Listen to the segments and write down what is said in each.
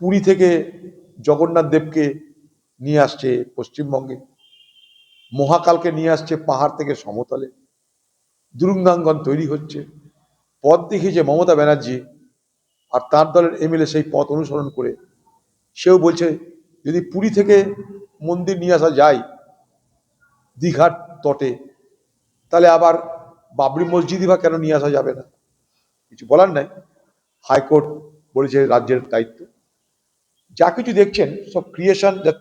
পুরী থেকে জগন্নাথ দেবকে নিয়ে আসছে পশ্চিমবঙ্গে, মহাকালকে নিয়ে আসছে পাহাড় থেকে সমতলে, দুরুঙ্গাঙ্গন তৈরি হচ্ছে। পথ দেখিয়েছে মমতা ব্যানার্জি, আর তার দলের এমএলএ সেই পথ অনুসরণ করে সেও বলছে যদি পুরী থেকে মন্দির নিয়ে আসা যায় দীঘার তটে, তাহলে আবার বাবরি মসজিদই বা কেন নিয়ে আসা যাবে না? কিছু বলার নাই, হাইকোর্ট বলেছে রাজ্যের দায়িত্ব। যা কিছু দেখছেন সব ক্রিয়েশন, যা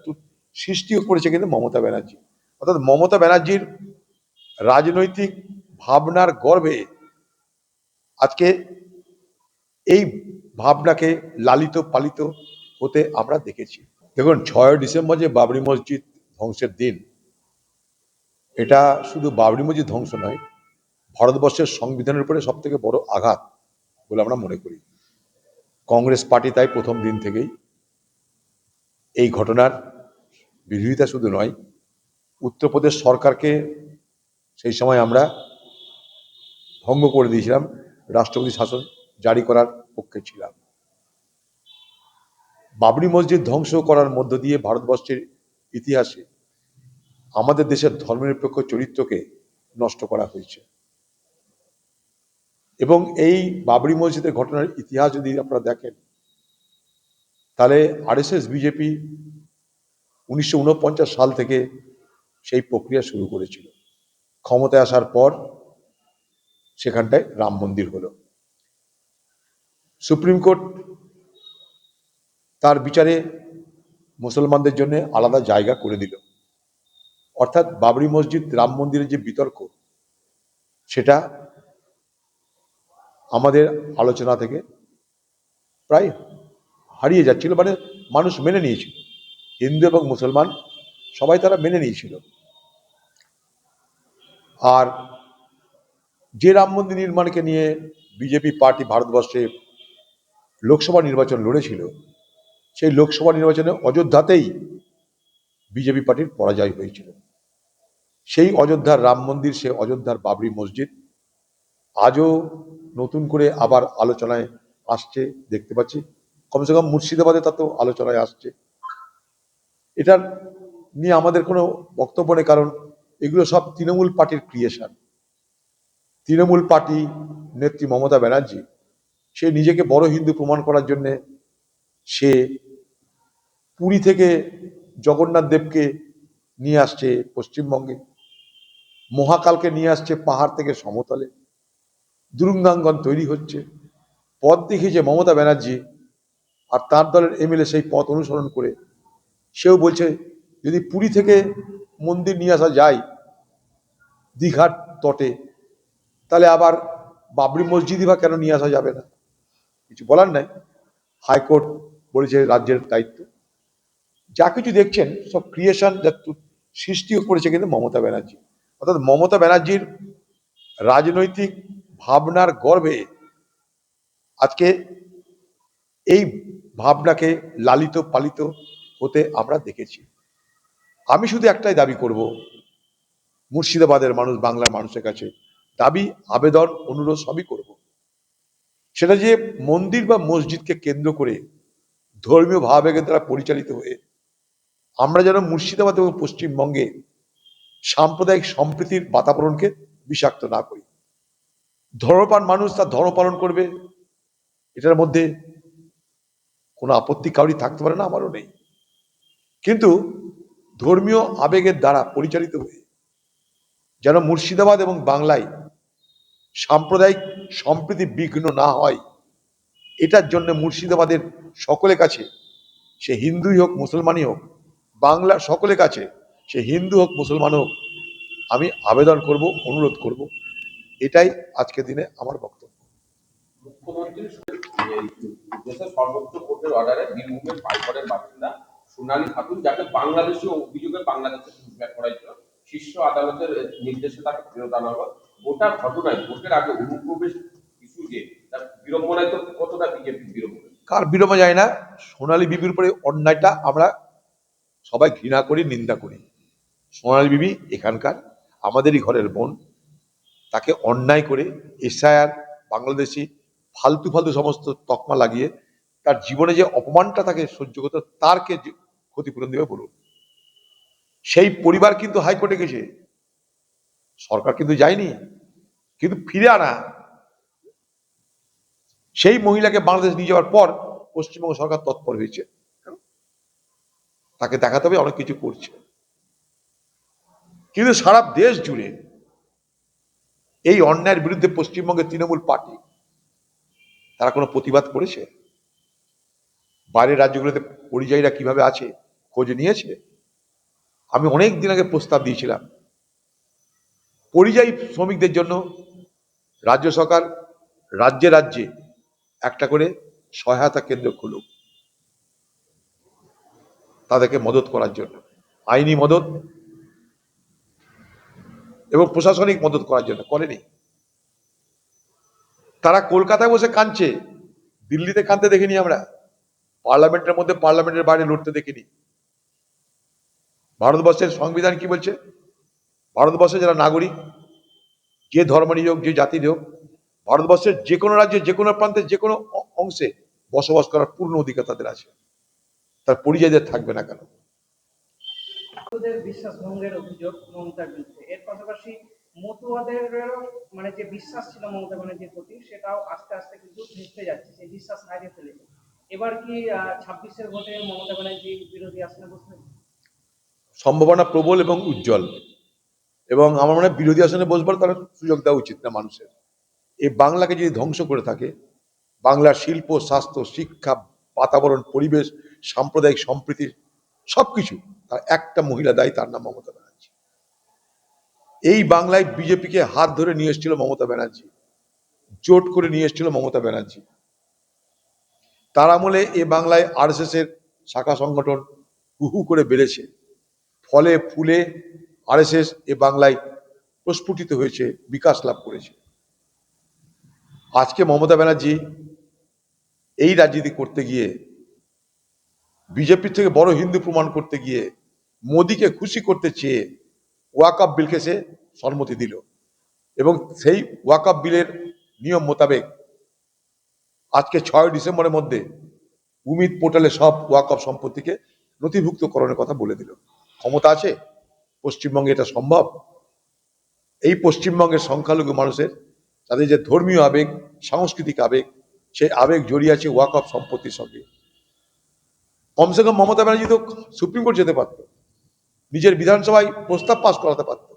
সৃষ্টিও করেছে কিন্তু মমতা ব্যানার্জি। অর্থাৎ মমতা ব্যানার্জির রাজনৈতিক ভাবনার গর্ভে আজকে এই ভাবনাকে লালিত পালিত হতে আমরা দেখেছি। দেখুন, 6 ডিসেম্বর যে বাবরি মসজিদ ধ্বংসের দিন, এটা শুধু বাবরি মসজিদ ধ্বংস নয়, ভারতবর্ষের সংবিধানের উপরে সব থেকে বড় আঘাত বলে আমরা মনে করি। কংগ্রেস পার্টি তাই প্রথম দিন থেকেই এই ঘটনার বিরোধিতা শুধু নয়, উত্তরপ্রদেশ সরকারকে সেই সময় আমরা ভঙ্গ করে দিয়েছিলাম, রাষ্ট্রপতি শাসন জারি করার পক্ষে ছিলাম। বাবরি মসজিদ ধ্বংস করার মধ্য দিয়ে ভারতবর্ষের ইতিহাসে আমাদের দেশের ধর্মনিরপেক্ষ চরিত্রকে নষ্ট করা হয়েছে। এবং এই বাবরি মসজিদের ঘটনার ইতিহাস যদি আপনারা দেখেন, তাহলে আরএসএস বিজেপি 1949 সাল থেকে সেই প্রক্রিয়া শুরু করেছিল। ক্ষমতায় আসার পর সেখানটায় রাম মন্দির হলো। সুপ্রিম কোর্ট তার বিচারে মুসলমানদের জন্য আলাদা জায়গা করে দিল। অর্থাৎ বাবরি মসজিদ রাম মন্দিরের যে বিতর্ক, সেটা আমাদের আলোচনা থেকে প্রায় হারিয়ে যাচ্ছিল, মানে মানুষ মেনে নিয়েছিল, হিন্দু এবং মুসলমান সবাই তারা মেনে নিয়েছিল। আর যে রাম মন্দির নির্মাণকে নিয়ে বিজেপি পার্টি ভারতবর্ষে লোকসভা নির্বাচন লড়েছিল, সেই লোকসভা নির্বাচনে অযোধ্যাতেই বিজেপি পার্টির পরাজয় হয়েছিল। সেই অযোধ্যার রাম মন্দির, সে অযোধ্যার বাবরি মসজিদ আজও নতুন করে আবার আলোচনায় আসছে দেখতে পাচ্ছি। কমসে কম মুর্শিদাবাদে তা তো আলোচনায় আসছে। এটার নিয়ে আমাদের কোনো বক্তব্য নেই, কারণ এগুলো সব তৃণমূল পার্টির ক্রিয়েশন। তৃণমূল পার্টি নেত্রী মমতা ব্যানার্জি, সে নিজেকে বড় হিন্দু প্রমাণ করার জন্যে সে পুরী থেকে জগন্নাথ দেবকে নিয়ে আসছে পশ্চিমবঙ্গে, মহাকালকে নিয়ে আসছে পাহাড় থেকে সমতলে, দুরুঙ্গাঙ্গন তৈরি হচ্ছে। পথ দেখিয়েছে মমতা ব্যানার্জি, আর তার দলের এমএলএ সেই পথ অনুসরণ করে সেও বলছে যদি পুরী থেকে মন্দির নিয়ে আসা যায় দীঘার তটে, তাহলে আবার বাবরি মসজিদই বা কেন নিয়ে আসা যাবে না? কিছু বলার নাই, হাইকোর্ট বলেছে রাজ্যের দায়িত্ব। যা কিছু দেখছেন সব ক্রিয়েশন, যা সৃষ্টিও করেছে কিন্তু মমতা ব্যানার্জি। অর্থাৎ মমতা ব্যানার্জির রাজনৈতিক ভাবনার গর্ভে আজকে এই ভাবনাকে লালিত পালিত হতে আমরা দেখেছি। আমি শুধু একটাই দাবি করব মুর্শিদাবাদের মানুষ, বাংলার মানুষের কাছে, দাবি, আবেদন, অনুরোধ সবই করব। সেটা যে মন্দির বা মসজিদকে কেন্দ্র করে ধর্মীয় ভাবাবেগের দ্বারা পরিচালিত হয়ে আমরা যেন মুর্শিদাবাদ এবং পশ্চিমবঙ্গে সাম্প্রদায়িক সম্প্রীতির বাতাবরণকে বিষাক্ত না করি। ধর্মপ্রাণ মানুষ তার ধর্ম পালন করবে, এটার মধ্যে কোনো আপত্তি কাউরি থাকতে পারে না, আমারও নেই। কিন্তু ধর্মীয় আবেগের দ্বারা পরিচালিত হয়ে যেন মুর্শিদাবাদ এবং বাংলায় সাম্প্রদায়িক সম্প্রীতি বিঘ্ন না হয়, এটার জন্য মুর্শিদাবাদের সকলের কাছে, সে হিন্দুই হোক মুসলমানই হোক, বাংলার সকলের কাছে, সে হিন্দু হোক মুসলমান হোক, আমি আবেদন করব, অনুরোধ করব। এটাই আজকের দিনে আমার বক্তব্য। মুখ্যমন্ত্রী দেশের সর্বোচ্চ কোর্টের অর্ডারে বীরভূমের পাইকরের বাসিন্দা সোনালী খাতুন, যাকে বাংলাদেশি অভিযোগে বাংলাদেশে ঘুষব্যাক করাইছিল, শীর্ষ আদালতের নির্দেশে তাকে ফেরত আনা হলো। গোটা ঘটনায় ভোটের আগে অনুপ্রবেশ ইস্যুকে তার বিড়ম্বনায়, তো কতটা বিজেপি বিড়ম্বনা? কার বিড়ম্বনা যায় না? সোনালী বিবির উপরে অন্যায়টা আমরা সবাই ঘৃণা করি, নিন্দা করি। সোনালী বিবি এখানকার আমাদেরই ঘরের বোন, তাকে অন্যায় করে এসআইআর, বাংলাদেশি ফালতু ফালতু সমস্ত তকমা লাগিয়ে তার জীবনে যে অপমানটা তাকে সহ্য করতে, তার কে ক্ষতিপূরণ দেবে বলুন? সেই পরিবার কিন্তু হাইকোর্টে গেছে, সরকার কিন্তু যায়নি, কিন্তু ফিরে আনা সেই মহিলাকে বাংলাদেশ নিয়ে যাওয়ার পর পশ্চিমবঙ্গ সরকার তৎপর হয়েছে, তাকে দেখাতে হবে অনেক কিছু করছে। কিন্তু সারা দেশ জুড়ে এই অন্যায়ের বিরুদ্ধে পশ্চিমবঙ্গের তৃণমূল পার্টি তারা কোনো প্রতিবাদ করেছে? বাইরের রাজ্যগুলোতে পরিযায়ীরা কিভাবে আছে খোঁজ নিয়েছে? আমি অনেক দিন আগে প্রস্তাব দিয়েছিলাম, পরিযায়ী শ্রমিকদের জন্য রাজ্য সরকার রাজ্যে রাজ্যে একটা করে সহায়তা কেন্দ্র খুলুক, তাদেরকে মদত করার জন্য, আইনি মদত এবং প্রশাসনিক মদত করার জন্য। করেনি। তারা কলকাতায় বসে কাঁদছে, দিল্লিতে কাঁদতে দেখিনি আমরা, পার্লামেন্টের মধ্যে পার্লামেন্টের বাইরে লড়তে দেখিনি। ভারতবর্ষের সংবিধান কি বলছে? ভারতবর্ষের যারা নাগরিক, যে ধর্মেরই হোক, যে জাতির হোক, ভারতবর্ষের যে কোনো রাজ্যে, যে কোনো প্রান্তে, যে কোনো অংশে বসবাস করার পূর্ণ অধিকার তাদের আছে। তার পরিযায়ীদের থাকবে না কেন? মতুয়াদের বিশ্বাস ভঙ্গের অভিযোগ মমতার বিরুদ্ধে, এর পাশাপাশি মতুয়াদেরও মানে যে বিশ্বাস ছিল মমতা ব্যানার্জির প্রতি, সেটাও আস্তে আস্তে কিন্তু ভেসে যাচ্ছে, সেই বিশ্বাস হারিয়ে ফেলেছে। এবার কি 26-এর ভোটে মমতা ব্যানার্জি বিরোধী আসনে বসবেন? সম্ভাবনা প্রবল এবং উজ্জ্বল, এবং আমার মনে হয় বিরোধী আসনে বসবার তার সুযোগ দেওয়া উচিত না মানুষের। এই বাংলাকে যদি ধ্বংস করে থাকে, বাংলার শিল্প, স্বাস্থ্য, শিক্ষা, বাতাবরণ, পরিবেশ, সাম্প্রদায়িক সম্প্রীতি সবকিছু তার একটা মহিলা দায়ী, তার নাম মমতা ব্যানার্জি। এই বাংলায় বিজেপিকে হাত ধরে নিয়ে এসেছিল মমতা ব্যানার্জি, জোট করে নিয়ে এসেছিল মমতা ব্যানার্জি। তার আমলে এ বাংলায় আরএসএস এর শাখা সংগঠন হুহু করে বেড়েছে, ফলে ফুলে আরএসএস এ বাংলায় প্রস্ফুটিত হয়েছে, বিকাশ লাভ করেছে। আজকে মমতা ব্যানার্জি এই রাজনীতি করতে গিয়ে, বিজেপির থেকে বড় হিন্দু প্রমাণ করতে গিয়ে, মোদীকে খুশি করতে চেয়ে ওয়াকআপ বিলকে সে সম্মতি দিল, এবং সেই ওয়াকআপ বিলের নিয়ম মোতাবেক আজকে 6 ডিসেম্বরের মধ্যে উমিদ পোর্টালে সব ওয়াকআপ সম্পত্তিকে নথিভুক্তকরণের কথা বলে দিল। ক্ষমতা আছে পশ্চিমবঙ্গে, এটা সম্ভব? এই পশ্চিমবঙ্গের সংখ্যালঘু মানুষের, তাদের যে ধর্মীয় আবেগ, সাংস্কৃতিক আবেগ, সেই আবেগ জড়িয়ে আছে ওয়াকআপ সম্পত্তির সঙ্গে। কমসে কম মমতা ব্যানার্জি তো সুপ্রিম কোর্ট যেতে পারত, নিজের বিধানসভায় প্রস্তাব পাশ করাতে পারত,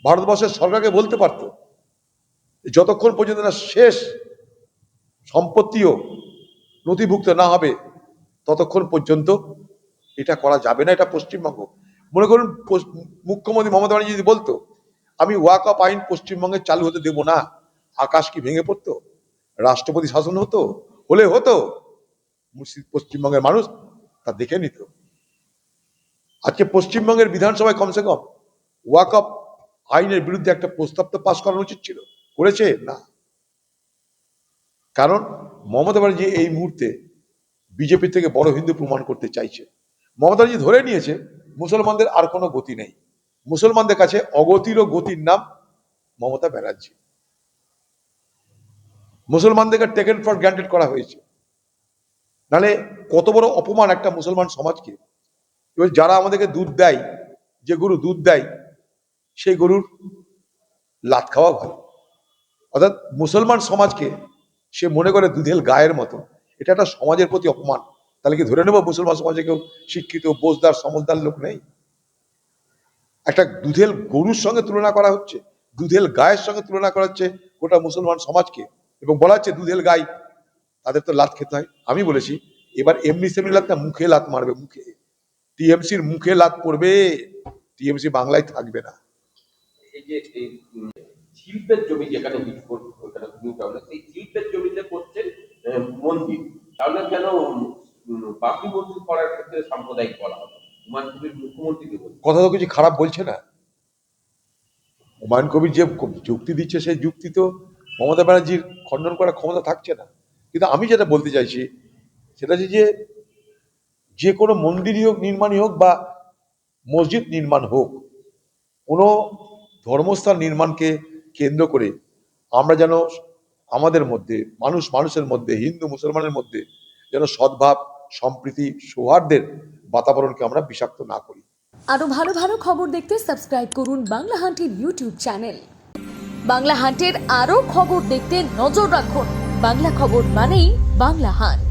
ভারতবর্ষের সরকারকে বলতে পারত, যতক্ষণ পর্যন্ত না শেষ সম্পত্তিও নথিভুক্ত না হবে ততক্ষণ পর্যন্ত এটা করা যাবে না। এটা পশ্চিমবঙ্গ। মনে করুন মুখ্যমন্ত্রী মমতা ব্যানার্জি যদি বলতো, আমি ওয়াকআপ আইন পশ্চিমবঙ্গে চালু হতে দেব না, আকাশ কি ভেঙে পড়তো? রাষ্ট্রপতি শাসন হতো? হলে হতো, পশ্চিমবঙ্গের মানুষ তা দেখে নিত। আজকে পশ্চিমবঙ্গের বিধানসভায় কমসে কম ওয়াকআপ আইনের বিরুদ্ধে একটা প্রস্তাব তো পাশ করানো উচিত ছিল, করেছে না। কারণ মমতা ব্যানার্জি এই মুহূর্তে বিজেপি থেকে বড় হিন্দু প্রমাণ করতে চাইছে। মমতা ব্যানার্জি ধরে নিয়েছে মুসলমানদের আর কোনো গতি নেই, মুসলমানদের কাছে অগতিরও গতির নাম মমতা ব্যানার্জি। মুসলমানদেরকে টেকেন ফর গ্রান্টেড করা হয়েছে। নালে কত বড় অপমান একটা মুসলমান সমাজকে। এবার যারা আমাদেরকে দুধ দেয়, যে গরু দুধ দেয়, সেই গরুর লাত খাওয়া ভালো। অর্থাৎ মুসলমান সমাজকে সে মনে করে দুধেল গায়ের মতো। এটা একটা সমাজের প্রতি অপমান। তাহলে কি ধরে নেব মুসলমান সমাজে কেউ শিক্ষিত, বোঝদার, সমজদার লোক নেই? একটা দুধেল গরুর সঙ্গে তুলনা করা হচ্ছে, দুধেল গায়ের সঙ্গে তুলনা করা হচ্ছে গোটা মুসলমান সমাজকে, এবং বলা হচ্ছে দুধেল গাই, তাদের তো লাত খেতে হয়। আমি বলেছি এবার এমনি সেমনি লাত না, মুখে লাত মারবে, মুখে। টিএমসির মুখে লাত পড়বে, টিএমসি বাংলায় থাকবে না। এই যে এই শিল্পের জমি যেখানে ওখানে নিউ টাউনে, সেই শিল্পের জমিতে করছেন মন্দির, তাহলে কেন বাবরি মসজিদ করার ক্ষেত্রে সাম্প্রদায়িক বলা হবে? হুমায়ুন কবির মুখ্যমন্ত্রীকে বলছে। কথা তো কিছু খারাপ বলছে না। হুমায়ুন কবির যে যুক্তি দিচ্ছে, সেই যুক্তি তো মমতা ব্যানার্জির খণ্ডন করার ক্ষমতা থাকছে না। কিন্তু আমি যেটা বলতে চাইছি সেটা হচ্ছে যে, যে কোনো মন্দিরই হোক, নির্মাণই হোক, বা মসজিদ নির্মাণ হোক, কোনো ধর্মস্থান নির্মাণকে কেন্দ্র করে আমরা যেন আমাদের মধ্যে, মানুষের মধ্যে, হিন্দু মুসলমানের মধ্যে যেন সদ্ভাব, সম্প্রীতি, সৌহার্দ্যের বাতাবরণকে আমরা বিষাক্ত না করি। আরো ভালো ভালো খবর দেখতে সাবস্ক্রাইব করুন বাংলা হান্টের ইউটিউব চ্যানেল। বাংলা হান্টের আরো খবর দেখতে নজর রাখুন। বাংলা খবর মানেই বাংলা হান্ট।